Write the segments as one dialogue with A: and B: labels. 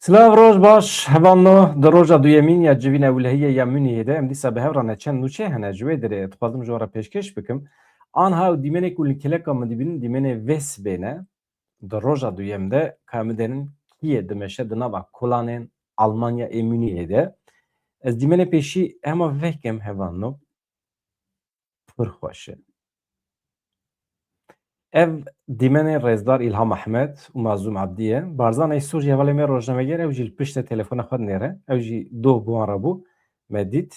A: Slav roj baş hevanno di roja duyemîn ya civîna ewlehiyê ya Munîhê de em dîsa bi hev re çend nûçe hene ji wê derê dixwazim ji we re pêşkêş bikim. Aniha ew dîmenê ku li kileka min dibînin dîmenê vê sibê ne di roja duyem de ka min denin kiyê dimeşe di nava kolanên Almanya ê Munîhê de. Ez dîmenê pêşî hema vehkem hevanno pir xweş e. Ev dîmenê Rêzdar İlham Ehmed û Mazlûm Ebdî ye. Barzanê Sûr ji hevalê me rojnameger ew jî li piştê telefona xwe dinêre. Ew jî doh bi wan re bû. Me dît.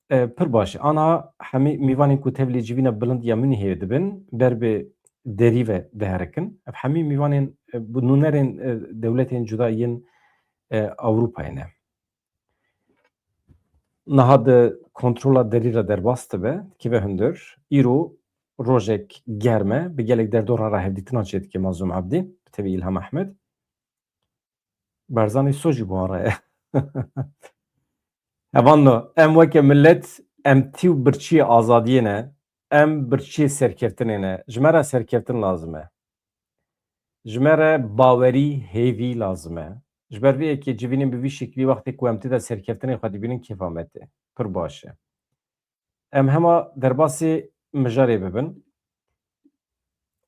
A: Pir baş e. Aniha hemî mîvanên ku tevlî civîna bilind ya Munîhê dibin, ber bi derî ve diherikin. Ev hemî mîvanên bi nûnerên dewletên cuda yên Ewropayê ne. Niha di kontrola derî re derbas dibe, dikive hundir. Îro rojek germ e, bi gelek derdoran re hevdîtina çê dike Mazlûm Ebdî, bi tevî İlham Ehmed. Barzanê Sûr jî bi wan re ye. Hevanno, em weke millet, em tîw birçiyê azadiyê ne, em birçiyê serkeftinê ne. Ji me re serkeftin lazim e. Ji me re bawerî hêvî lazim e. Ji ber vê yekê civînên bi vî şeklî wextê ku em tê de serkeftinê xwe dibînin kêfa me tê. Pir baş e. Em hema derbasê mijarê bibin.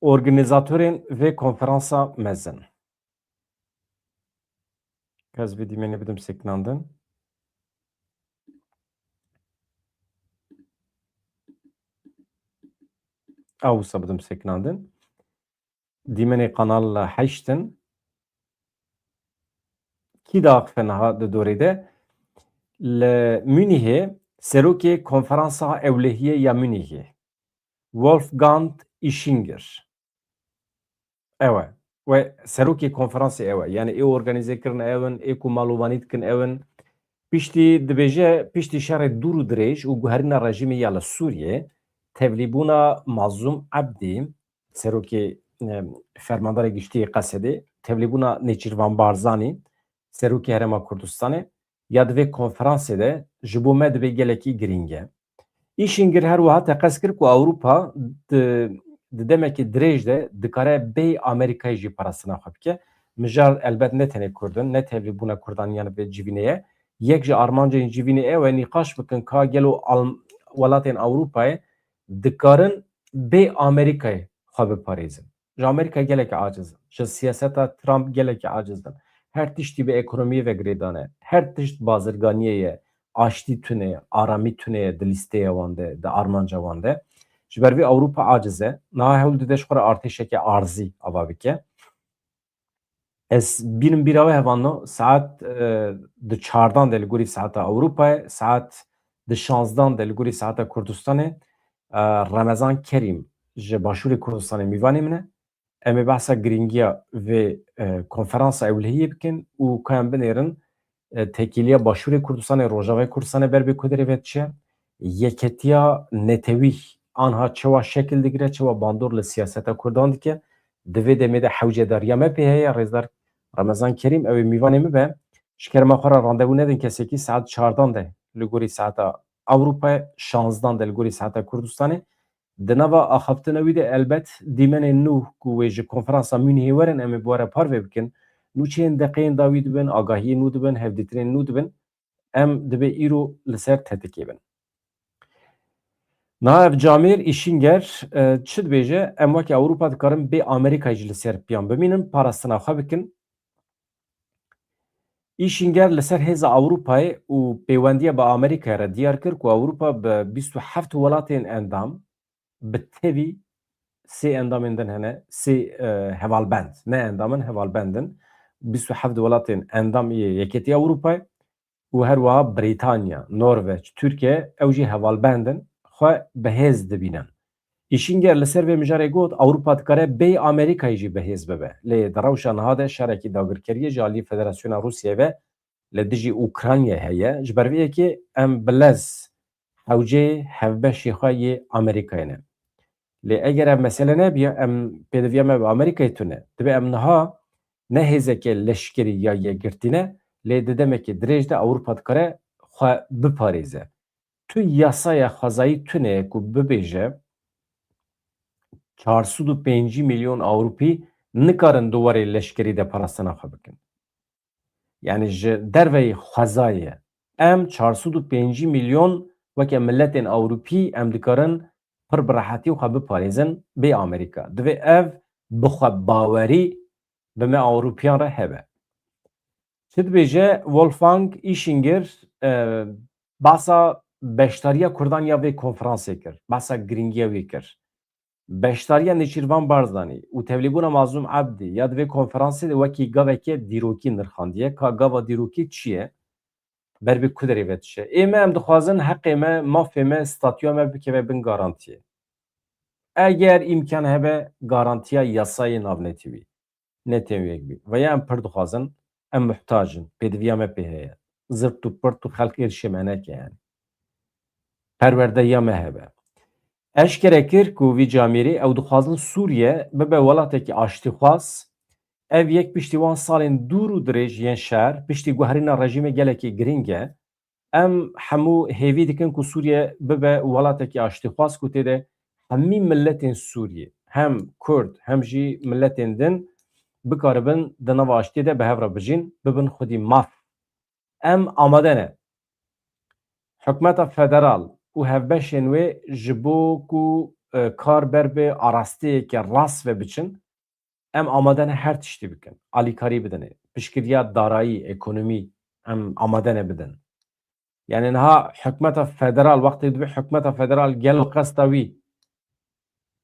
A: Organîzatörên vê konferansa mezin. Ez vê dîmenê bidim sekinandin. Ew wisa bidim sekinandin. Dîmenê qanal heştin. Kî daxife niha di dorê de? Li Munîhê serokê konferansa ewlehiyê ya Munîhê Wolfgang Ischinger. Ew e. We serokê konferansê ew e. Yani ê organîzekirin ew in, ê ku malûvanî dikin ew in. Piştî dibêje piştî şerê dûr û dirêj û guherîna rejimê ya li Sûriyê tevlîbûna Mazlûm Ebdî serokê fermandarê giştî yê Qesedê tevlîbûna Nêçîrvan Barzanî serokê Herêma Kurdistanê ya divê konferansê de ji bo me dibe gelekî girîng e. Îşinger her wiha teqez kir ku Ewropa di demekî dirêj de dikare bê Amerîkayê jî parastina xwe bike. Mijar elbet ne tenê Kurdin, ne tevlîbûna Kurdaniyan vê civînê ye. Yek ji armancên civînê ew e nîqaş bikin ka gelo welatên Ewropayê dikarin bê Amerîkayê xwe biparêzin. Ji Amerîka gelekî aciz in. Ji siyaseta Trump gelekî aciz in. Her tiştî bi ekonomiyê ve girêdan e. Her tişt bazirganiyê ye. Aştî tune, aramî tune di lîsteyê wan de, di armanca wan de. Ji ber vê Ewropa aciz e. Niha hewl dide ji xwe re artêşeke arzî ava bike. Ez bînim bîra we hevanno saet di çardan de li gorî saeta Ewropayê, saet di şanzdan de li gorî saeta Kurdistanê Remezan Kerîm ji başûrê Kurdistanê mîvanê min e. Em ê behsa girîngiya vê konferansa ewlehiyê bikin û ka em binêrin tekîliya başûrê Kurdistanê, Rojavayê Kurdistanê ber bê Kuderê ve çi ye? Yeketiya netewî aniha çawa şekil digire, çawa bandor li siyaseta Kurdan dike. Di vê demê de hewcedariya me pê heye Rêzdar Remezan Kerîm ew ê mîvanê min be ji kerema xwe re randevû nedin kesekî saet çardan de li gorî saeta Ewropayê, şanzdan de li gorî saeta Kurdistanê. Di nava axaftina wî de elbet dîmenên nû ku wê ji konferansa Munîhê werin em ê bi we re parve bikin. Nûçeyên deqeyên dawî dibin, agahiyên nû dibin, hevdîtinên nû dibin. Em dibe îro li ser tetikê bin. Niha ev Camêr Îşinger çi dibêje? Em wekî Ewropa dikarin bê Amerîkayê jî li ser piyan bimînin, parastina xwe bikin. Îşinger li ser hêza Ewropayê û pêwendiya bi Amerîkayê re diyar kir ku Ewropa bi 27 welatên endam bi tevî sê endamên din hene, sê hevalbend, ne endamin hevalbendin. 27 welatên endam yê Yeketiya Ewropayê û her wiha Brîtanya, Norveç, Tirkiye ew jî hevalbendin xwe bihêz dibînin. Îşinger li ser vê mijarê got Ewropa dikare bê Amerîkayê jî bihêz bibe. Lê di rewşa niha de şerekî dagirkeriyê ji aliyê Federasyona Rûsyayê ve li dijî Ukraynayê heye. Ji ber vê yekê em bi lez hewcê hevbeşê xwe yê Amerîkayê ne. Lê eger ev mesele nebiye em pêdiviya me bi Amerîkayê tune. Dibe em niha ne hêzeke leşkerî ya yekgirtîne lê di demekî dirêj de Ewropa dikare xwe biparêze. Tu yasaya xwezayî tune ku bibêje 405 milyon Ewropî nikarin duwarê leşkerî de parastina xwe bikin. Yani ji derveyê xwezayê em 405 milyon weke milletên Ewropî em dikarin pir bi rehetî xwe biparêzin bê Amerîka. Divê ev bi xwebawerî bi me Ewropîyan re hebe. Çi dibêje Wolfgang Ischinger behsa beşdariya Kurdan ya vê konferansê kir. Behsa giringiya wê kir. Beşdariya Nêçîrvan Barzanî û tevlîbûna Mazlûm Ebdî ya di vê konferansê de wekî gavekê dîrokî nirxandiye ka gava dîrokî çi ye? Ber vê ku derê ve dişe. Ême em dixwazin heqê me, mafê me, statuya me bikeve bin garantiyê. Eger îmkan hebe garantiya yasayê navnetî wî. Netên wê bî. Veya em pir dixwazin em muhtacin. Pêdiviya me pê heye. Zirt û pirt û xelk êrişê me neke yani. Perwerdehiya me hebe. Eşkere kir ku vî camerê ew dixwazin Sûriye bibe welatekî aştîxwaz, ev yek piştî wan salên dûr û dirêj yên şer piştî guherîna rejîmê gelekî giring e, em hemû hêvî dikin ku Sûriye bibe welatekî aştîxwaz ku têde hemî milletên Sûriyê hem Kurd hem jî milletên din bikaribin di nava aştiyê de bi hev re bijîn, bibin xwedî maf. Em amade ne. Hikûmeta federal û hevbeşên wê ji bo ku kar ber bê arasteyeke rast ve biçin, em amade ne her tiştî bikin. Alîkarî bidin, piştgiriya darayî, ekonomî em amade ne bidin. Yani niha hikûmeta federal wextê dibe hikûmeta federal gel qesta wî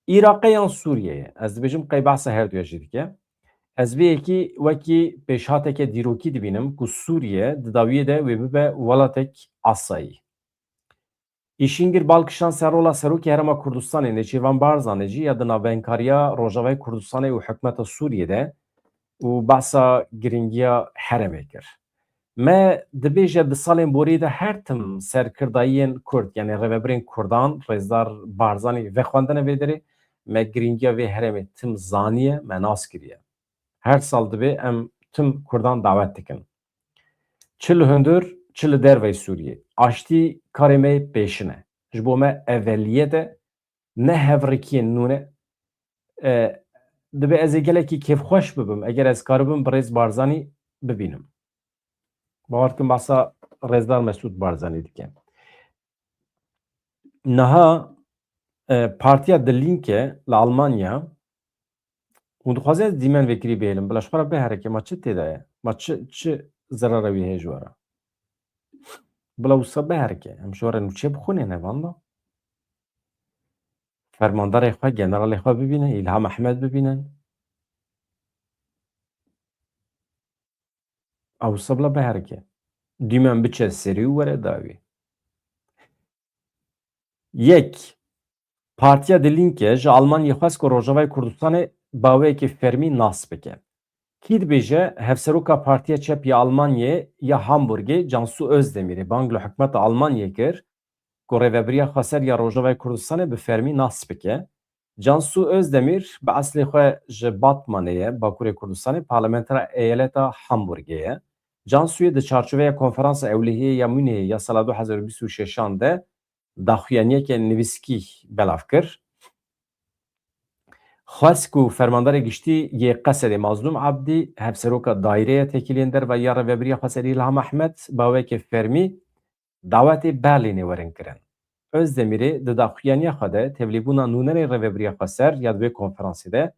A: Iraqê yan Sûriyeyê. Ez dibêjim qey behsa her duya jî dike. Ez vê yekî wekî pêşhateke dîrokî dibînim ku Sûriye di dawiyê de wê bibe welatek asayî. Îşingir balkişan serola Serokê Herêma Kurdistanê Nêçîrvan Barzanî jî ya di navbenkariya Rojavayê Kurdistanê û hikûmeta Sûriyê de û behsa giringiya herêmê kir. Me dibêje di salên borî de her tim serkirdayiyên Kurd yani rêveberên Kurdan Rêzdar Barzanî vexwendine vê derê me giringiya vê herêmê tim zaniye me nas kiriye. Her sal dibe em tim Kurdan davet dikin. Çi li hundir çi li derveyê Sûriyê. Aştî karê me pêşin e. Ji bo me eveliyet e ne hevrikiyên nû ne. Dibe ez ê gelekî kêfxweş bibim eger ez karibim bi Rêz Barzanî bibînim. Bawer dikim behsa Rêzdar Mesûd Barzanî dike. Niha Partiya Di Linke li Almanya hûn dixwazin ez dîmen vekirî bihêlim bila ji xwe re biherike ma çi têda ye? Ma çi zerara wî heye ji we re? Bila wisa biherike em ji we re nûçe bixwînin evan da. Fermandarê xwe, generalê xwe bibînin, İlham Ehmed bibînin. Ew wisa bila biherike. Dîmen biçe serî û were dawî. Yek, Partiya Di Linke ji Almanyê xwest ku Rojavayê Kurdistanê baweyekî fermî nas bike. Kî dibêje hevseroka Partiya Çep ya Almanyê ya Hamburgê Cansu Özdemirê bang li hikûmeta Almanyê kir ku rêveberiya Xweser ya Rojavayê Kurdistanê bi fermî nas bike. Cansu Özdemir bi eslê xwe ji Batmanê ye, Bakurê Kurdistanê, parlamentera eyaleta Hamburgê ye. Cansu'yê di çarçoveya Konferansa Ewlehiyê ya Mûnihê ya sala 2026 de daxuyaniyeke nivîskî belav kir. Xwest ku fermandarê giştî yê Qesedê Mazlûm Ebdî hevseroka daîreya têkiliyên derve ya Rêveberiya Xweserî İlham Ehmed bawekê fermî dawetê Berlînê werin kirin. Özdemirê di daxuyaniya xwe de tevlîbûna nûnerê Rêveberiya Xweser ya di vê konferansê de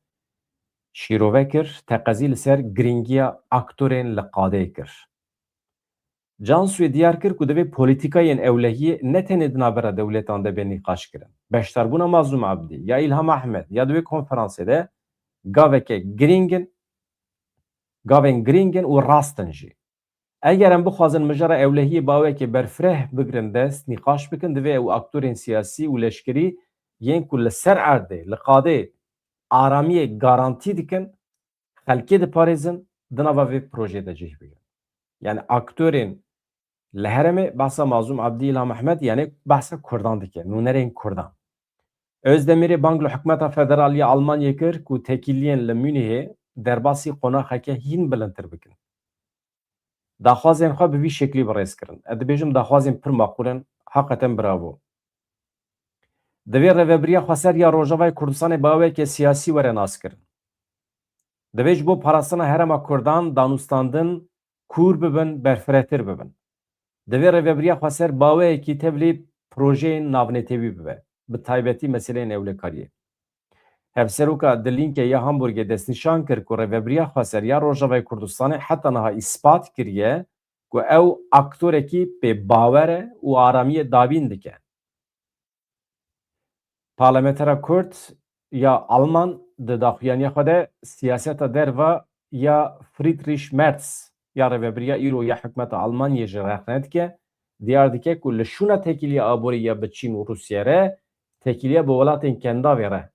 A: şîrove kir, teqezî li ser giringiya aktorên li qadê kir. Cansu'yê diyar kir ku divê polîtîkayên ewlehiyê ne tenê di navbera dewletan de bê nîqaş kirin. Beşdarbûna Mazlûm Ebdî ya İlham Ehmed ya di vê konferansê de gaveke giringin, gavên giringin û rastin jî. Eger em bixwazin mijara ewlehiyê bawekê berfireh bigirin dest, nîqaş bikin divê ew aktorên siyasî û leşkerî yên ku li ser erdê, li qadê aramiyê garantî dikin, xelkê diparêzin, di nava vê projeyê de cih bikin. Yani aktorên li herêmê behsa Mazlûm Ebdî İlham Ehmed yani behsa Kurdan dike, nûnerên Kurdan. Özdemirê bang li hikûmeta federal ya Almanyê kir ku têkiliyên li Mûnihê derbasî qonaxeke hîn bilindtir bikin. Daxwazên xwe bi vî şeklî birêz kirin. Ez dibêjim daxwazên pir maqûl in, heqeten bravo. Divê Rêveberiya Xweser ya Rojavayê Kurdistanê bawekê siyasî were nas kirin. Divê ji bo parastina Herêma Kurdan danûstandin kûr bibin, berfirehtir bibin. Divê rêveberiya Xweser baweyekî tevlî projeyên navnetewî bibe, bi taybetî meseleyên ewlekariyê. Hevseroka di lînkê ya Hamburgê destnîşan kir ku Rêveberiya Xweser ya Rojavayê Kurdistanê heta niha îspat kiriye ku ew aktorekî pêbawer e û aramiyê davîn dike. Parlamentera Kurd ya Alman di daxuyaniya xwe de siyaseta derve ya Friedrich Merz ya rêveberiya îro ya hikûmeta Almanyê ji rexne dike, diyar dike ku li şûna tekîliya aborî ya bi Çîn û Rûsyê re tekîliya bi welatên kendavê re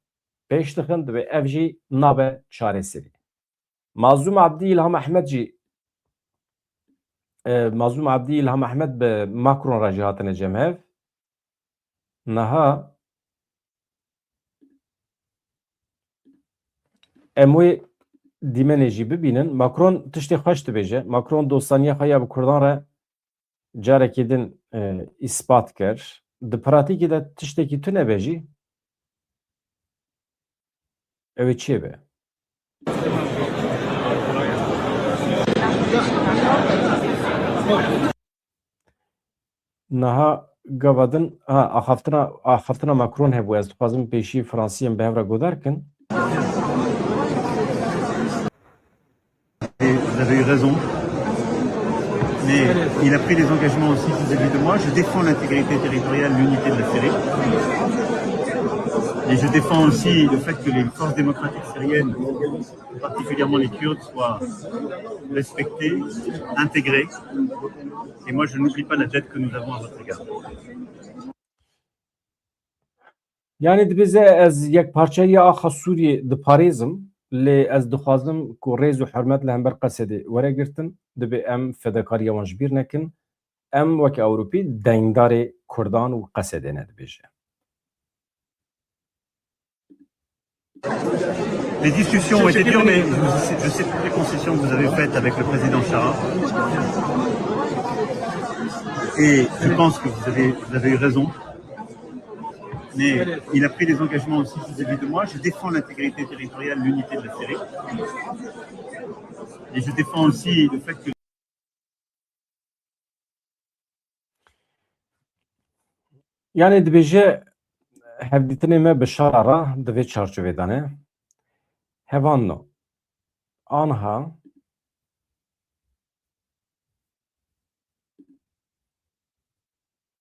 A: pêş dixin divê ev jî nabe çareserî. Mazlûm Abdî İlham Ehmed jî Mazlûm Abdî İlham Ehmed bi Macron re jî hatine cemhev. Niha em wê dîmenê jî bibînin. Macron tiştê xweş dibêje. Macron dostaniya xwe ya bi Kurdan re carekê din îspat kir. Di pratikê de tiştekî tune be jî ew ê çê be? Niha gava din axaftina Macron hebû. Ez dixwazim pêşî Fransiyên bi hev re godar kin.
B: Et vous avez eu raison. Mais il a pris des engagements aussi vis-à-vis de moi. Je défends l'intégrité territoriale, l'unité de la Syrie. Et je défends aussi le fait que les forces démocratiques syriennes, particulièrement les Kurdes, soient respectées, intégrées. Et moi, je n'oublie pas la dette que nous avons à votre égard.
A: Yani dibize ez yek parçayı axa Sûriyê diparêzim lê ez dixwazim ku rêz û hurmet li hember Qesedê were girtin dibe em fedekariya wan ji bîr nekin, em wek Ewropî dengdarê Kurdan û Qesedê ne dibêje.
B: Les discussions ont été dures, mais je sais toutes les concessions que vous avez faites avec le président Chara. Et je pense que vous avez eu raison. Mais il a pris des engagements aussi vis-à-vis de moi. Je défends l'intégrité territoriale, l'unité de la Syrie. Et je défends aussi le fait que...
A: Yani dibêje hevdîtinê me bi şara re di vê çarçovê de ne. Hevan no. Aniha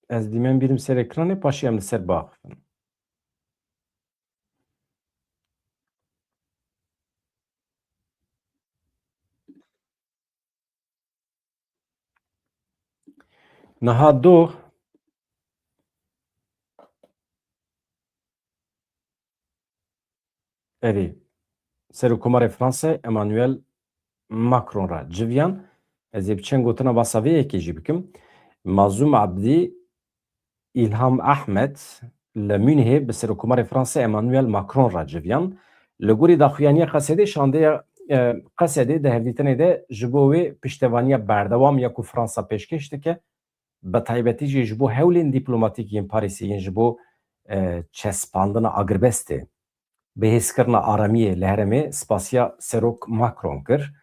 A: ez dîmen bîrim ser ekranê paşê em li ser biaxivin. Niha doh evê Serokkomarê Fransê Emmanuel Macron ra civiyan ez ê biçen gotina basa vê yekê jî bikim. Mazlûm Abdî İlham Ehmed li Münihê bi Serokkomarê Fransê Emmanuel Macron ra civiyan. Li gorî daxuyaniya Qesedê şandeya Qesedê di hevdîtinê de ji bo wê piştevaniya berdewam ya ku Fransa pêşkêş dike, bi taybetî jî ji bo hewlên dîplomatîk yên Parîsê yên ji bo çespandina Agirbestê bihêzkirina aramiyê li herêmê spasiya Serok Macron kir.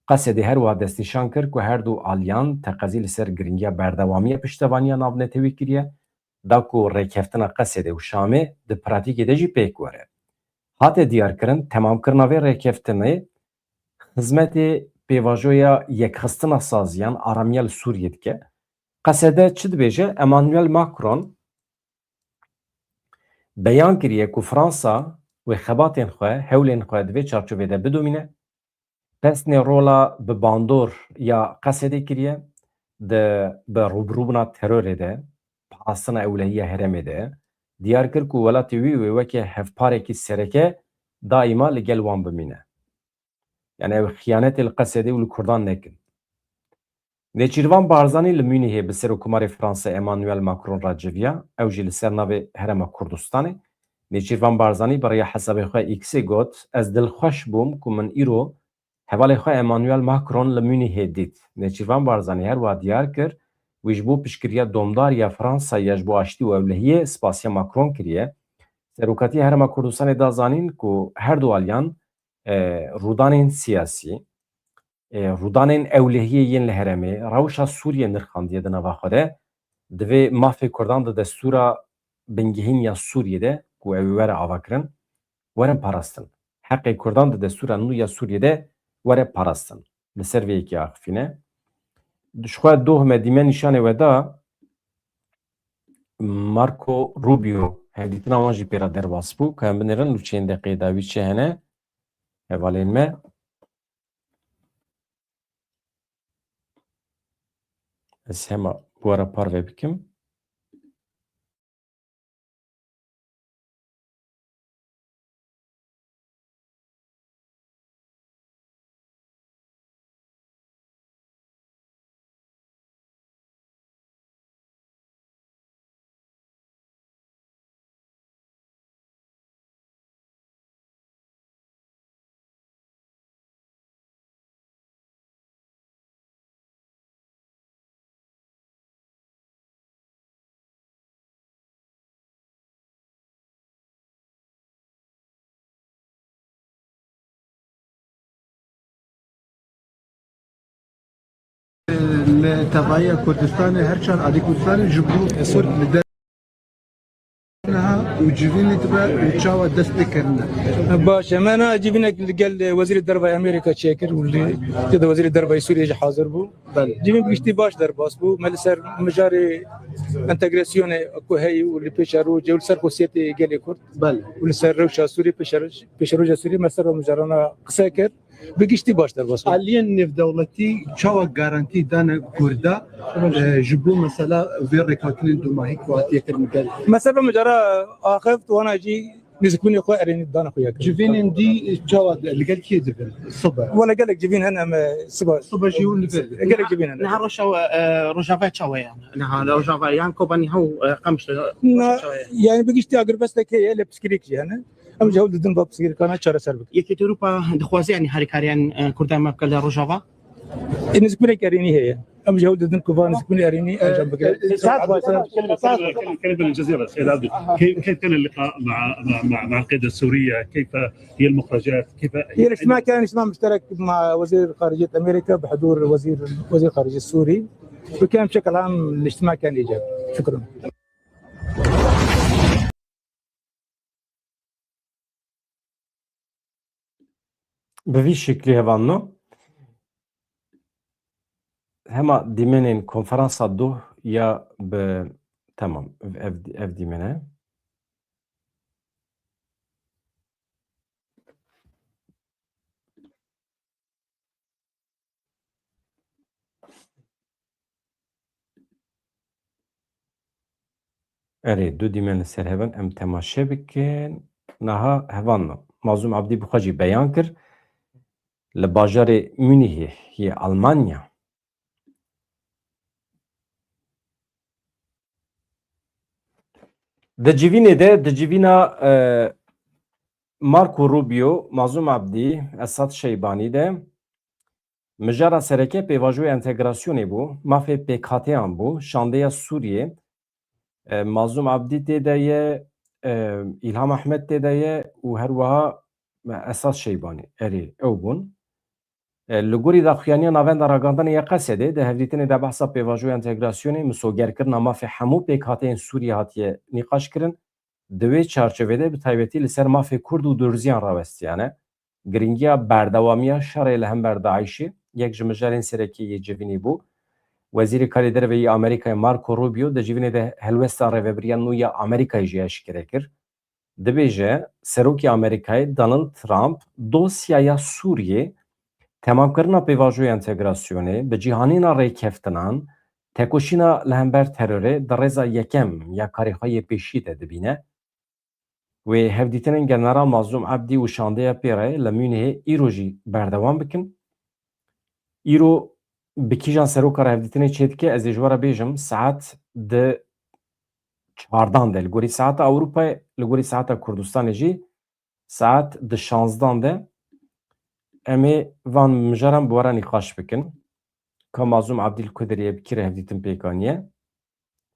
A: Qesedê her wiha destnîşan kir ku her du aliyan teqezî li ser giringiya berdewamiya piştevaniya navnetewî kiriye, da ku rêkeftina Qesedê û Şamê di pratikê de jî pêk were. Hate diyarkirin temamkirina vê rêkeftinê hizmetê pêvajoya yekxistina saziyan aramiya li Sûriyê dike. Qesedê çi dibêje? Emmanuel Macron beyan kiriye ku Fransa wê xebatên xwe, hewlên xwe di vê çarçovê de bidomîne. Pesnê rola bi bandor ya Qesedê kiriye, bi rûbirûbûna terorê de, pasina ewlehiya herêmê de, diyar kir ku welatê wî wê wekî hevparekî sereke daîma li gel wan bimîne. Yani ew xiyanetê li Qesedê û li Kurdan nekin. Nêçîrvan Barzanî li Münihê bi Serokkomarê Fransê Emmanuel Macron ra civiya, ew jî li ser navê Herêma Kurdistanê. Nêçîrvan Barzanî bi rêya hesabê xwe X'ê got, ez dilxweş bûm ku min îro hevalê xwe Emmanuel Macron li Münihê dît. Nêçîrvan Barzanî her wiha diyar kir wî ji bo piştgiriya domdariya Fransayê ji bo aştî û ewlehiyê spasiya Macron kiriye. Seroketiya Herêma Kurdistanê da zanîn ku her du aliyan rûdanên siyasî Rudanên ewlehiyê yên li herêmê rewşa Sûriye nirxandiye di nava xwe de divê mafê Kurdan di destûra bingehîniya Sûriyê ku ew ê were avakirin were parastin. Heqê Kurdan di destûra nû ya Sûriyê were parastin. Li ser vê yekî axivîne. Ji xwe dohme dîme nîşanê we da Marco Rubio hevdîtina wan jî pêra derbas bû ku em binêrin û çên deqê da wî çi hene hevalên me. Ez hema bu ara parve bikim.
C: لتبعية كردستان هرشان عادي كردستان جبرو سور لدنها وجبين تبع وتشاوى دست كرنا
D: باشا ما انا جبنا قال وزير الدربه امريكا تشيكر واللي كذا وزير الدربه سوريا جا حاضر بو جبين بيشتي باش درباس بو ملسر مجاري انتجراسيون اكو هي واللي بيشارو جول سر كوسيتي قال كرد
C: بل
D: والسر روشا سوري بيشارو سوري مسر مجارنا قساكر بيشتي باش درباس
C: حاليا نف دولتي تشاوى جارانتي دانا كردا جبرو مثلا في ريكاتلين دوما هيك واتي كرنا قال
D: مسر مجارا اخذت وانا اجي نزكوني اخو اريني دانا اخويا
C: جبين دي تشاوى اللي قال كي دبل الصبح
D: ولا قال لك جبين هنا
C: الصبح جيو اللي
D: قال لك جبين هنا
E: نها روجافا تشاويا نها روجافا يعني كوباني هو قمش
D: يعني بقيشتي اقرب بس لك هي اللي بسكريك هنا ام جهود دن باب بسكريك كان شهر سربك
E: يكي تروبا دخوازي يعني هاريكاريان كردان ما بكال روجافا
D: نسكوني كاريني هي ام جهود دن كوفان نسكوني اريني جنبك
B: كلمة الجزيرة سيد عبدو كيف كان اللقاء مع القيادة السورية؟ كيف هي المخرجات؟ كيف
D: هي الاجتماع كان اجتماع مشترك مع وزير خارجية امريكا بحضور وزير الخارجية السوري وكان بشكل عام الاجتماع كان ايجابي. شكرا.
A: Bi vî şeklî hevanno hema dîmenên konferansa doh ya bi tamam ev dîmene erê du dîmen li ser hevin em temaşe bikin niha hevanno Mazlûm Abdî bi xwe jî beyan kir li bajarê Münîhê yê Almanya di civînê de di civîna Marco Rubio Mazlûm Abdî Esad Şeybanî de mijara sereke pêvajoya entegrasyonê bû mafê pêkhateyan bû şandeya Sûriyê Mazlûm Abdî tê de ye İlham Ahmed tê de ye û her wiha Esad Şeybanî erê ew bûn li gorî daxuyaniya navenda ragandanê ya Qesedê di hevdîtinê de behsa pêvajoya entegrasyonê misogerkirina mafê hemû pêkhateyên Sûriye hatiye nîqaş kirin di wê çarçovêde bi taybetî li ser mafê Kurd û Durziyan rawestiyane giringiya berdewamiya şerê li hember Daişî yek ji mijarên serekî yê civînî bû Wezîrê Karê Derve yê Amerîkayê Marco Rubio di civînê de helwesta rêveberiya nû ya Amerîkayê jî eşkere kir dibêje Serokê Amerîkayê Donald Trump dosyaya Sûriyê temamkirina pêvajoya entegrasyonê bi cîhanîna rêkeftinan tekoşîna li hember terorê di rêza yekem ya karîxwayê pêşî de dibîne wê hevdîtinên General Mazlûm Abdî û şandeya pêre li Münîhê îro jî berdewam bikin îro bi kîjan serokara hevdîtinê çêdike ez ê ji we re bêjim saet di çardan de li gorî saeta Ewropayê li gorî saeta Kurdistanê jî saet di şanzdan de em ê van mijaran bi we re nîqaş bikin ka Mazlûm Abdî li ku derê bikire hevdîtin pêkaniye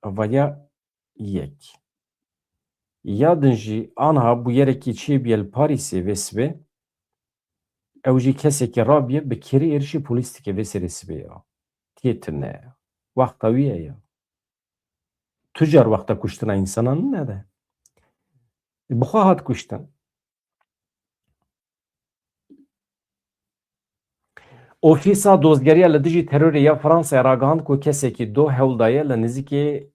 A: vaya yek ya din jî aniha bûyerekî çêbûye li Parîsê vê sibê ew jî kesekî rabiye bi kerî êrişî polîs dike vê serê sibê ya. Tê tune ya. Wexta wî ye ya. Tu car wexta kuştina însanan nede? Bixwe hat kuştin. Ofîsa dozgeriya li dijî terorê ya Fransayê ragihand ku kesekî do hewldaye li nêzîkî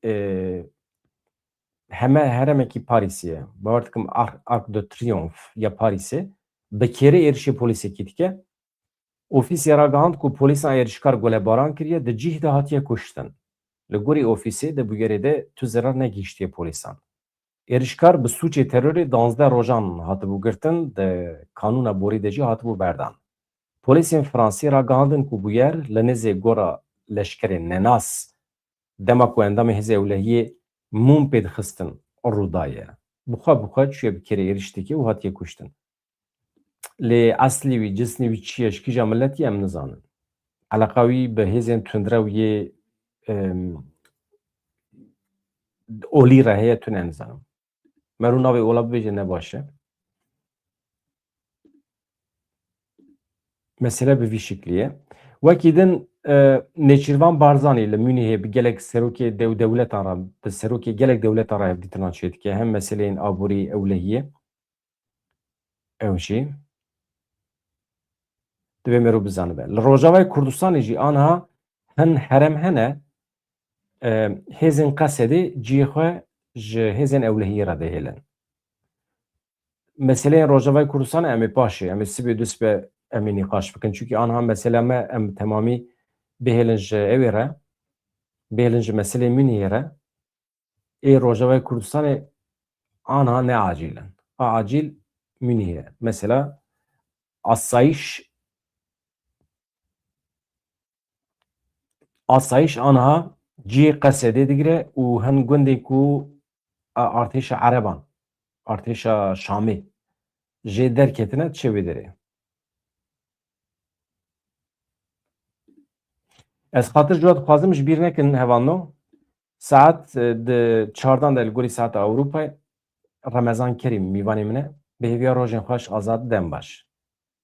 A: heremekî Parîsê ye. Bawer dikim Arc de Triomphe ya Parîsê bi kerê êrişî polîsekî dike. Ofîsê ragihand ku polîsan êrişkar golebaran kiriye di cih de hatiye kuştin. Li gorî ofîsê di bûyerê de tu zerar negihîştiye polîsan. Êrişkar bi sûçê terorê 12 rojan hatibû girtin, di kanûna borî de jî hatibû berdan. Polîsên Fransî ragihandin ku bûyer li nêzê gora leşkerê nenas dema ku endamê Hêzê Ewlehiyê mûm pê dixistin rûdaye. Bixwe çûye bi kerê êriştekê û hatiye kuştin. Lê eslî wî, cisnî wî çi ye, ji kîja milletî em nizanin. Eleqa wî bi hêzên tundrew yê olî re heye tu ne nizanim. Me rû navê ola bibêje ne baş e. Mesele bi vî şiklî ye. Wekî din Nêçîrvan Barzanî li Mûnihê bi gelek serokê dewletan re, bi serokê gelek dewletan re hevdîtinan çê dike. Hem meseleyên aborî ewlehiyê ew jî divê merov bizanibe. Li Rojavayê Kurdistanê jî aniha hin herem hene hêzên Qesedê ciyê xwe ji hêzên ewlehiyê re dihêlin. Meseleyên Rojavayê Kurdistanê em ê paşê, em ê sibê du sibê em ê nîqaş bikin. Çünkü aniha mesela me em temamî bihêlin ji evê re, bihêlin ji meselê Mûnihê re, ê Rojavayê Kurdistanê aniha ne acîlin. Acîl Mûnihê. Mesela asayiş aniha ciyê Qesedê digire û hin gundê ku artêşa Ereban, artêşa Şamê jê derketine çêwê derê. Ez xatir ji we dixwazim ji bîr nekin hevano. Saet di 4 de li gorî saeta Ewropayê Remezan Kerîm mîvanê min e. Bi hêviya rojên xweş azad dem baş.